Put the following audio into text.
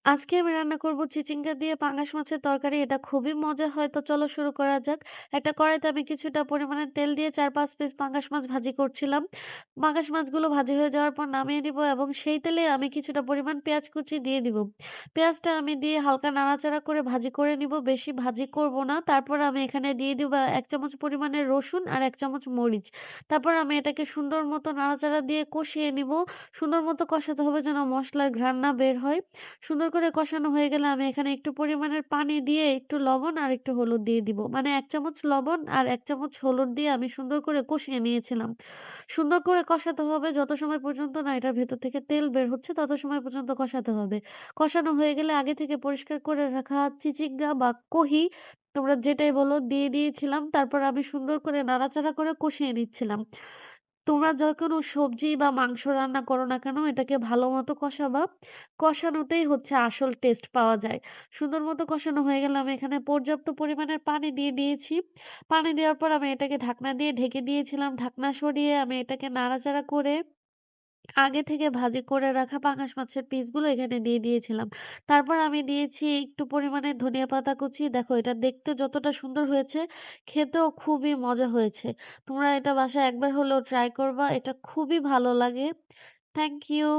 আজকে আমি রান্না করব চিচিঙ্গা দিয়ে পাঙ্গাস মাছের তরকারি। এটা খুবই মজা হয়। তো চলো শুরু করা যাক। একটা কড়াইতে আমি কিছুটা পরিমাণে তেল দিয়ে ৪-৫ পিস পাঙ্গাস মাছ ভাজি করছিলাম। পাঙ্গাস মাছগুলো ভাজি হয়ে যাওয়ার পর নামিয়ে নিব এবং সেই তেলে আমি কিছুটা পরিমাণ পেঁয়াজ কুচি দিয়ে দিব। পেঁয়াজটা আমি দিয়ে হালকা নাড়াচাড়া করে ভাজি করে নিব। বেশি ভাজি করব না। তারপর আমি এখানে দিয়ে দিব ১ চামচ পরিমাণে রসুন আর ১ চামচ মরিচ। তারপর আমি এটাকে সুন্দর মতো নাড়াচাড়া দিয়ে কষিয়ে নিব। সুন্দর মতো কষাতে হবে যেন মসলার ঘ্রাণ না বের হয়। সুন্দর করে কষানো হয়ে গেলে আমি এখানে একটু পরিমাণের পানি দিয়ে একটু লবণ আর একটু হলুদ দিয়ে দিব। মানে ১ চামচ লবণ আর ১ চামচ হলুদ দিয়ে আমি সুন্দর করে কষিয়ে নিয়েছিলাম। সুন্দর করে কষাতে হবে যত সময় পর্যন্ত না এটার ভেতর থেকে তেল বের হচ্ছে তত সময় পর্যন্ত কষাতে হবে। কষানো হয়ে গেলে আগে থেকে পরিষ্কার করে রাখা চিচিঙ্গা বা কহি তোমরা যেটাই বলো দিয়ে দিয়েছিলাম। তারপর আমি সুন্দর করে নাড়াচাড়া করে কষিয়ে নিচ্ছিলাম। তোমরা যেকোনো সবজি বা মাংস রান্না করো না কেন এটাকে ভালোমতো কষাবা। কষানোতেই হচ্ছে আসল টেস্ট পাওয়া যায়। সুন্দর মতো কষানো হয়ে গেলে আমি এখানে পর্যাপ্ত পরিমাণের পানি দিয়ে দিয়েছি। পানি দেওয়ার পর আমি এটাকে ঢাকনা দিয়ে ঢেকে দিয়েছিলাম। ঢাকনা সরিয়ে আমি এটাকে নাড়াচাড়া করে আগে থেকে ভাজি করে রাখা পাঙাশ মাছের পিসগুলো এখানে দিয়ে দিয়েছিলাম। তারপর আমি দিয়েছি একটু পরিমাণে ধনিয়া পাতা কুচি। দেখো এটা দেখতে যতটা সুন্দর হয়েছে, খেতেও খুবই মজা হয়েছে। তোমরা এটা বাসায় একবার হলেও ট্রাই করবা। এটা খুবই ভালো লাগে। Thank you.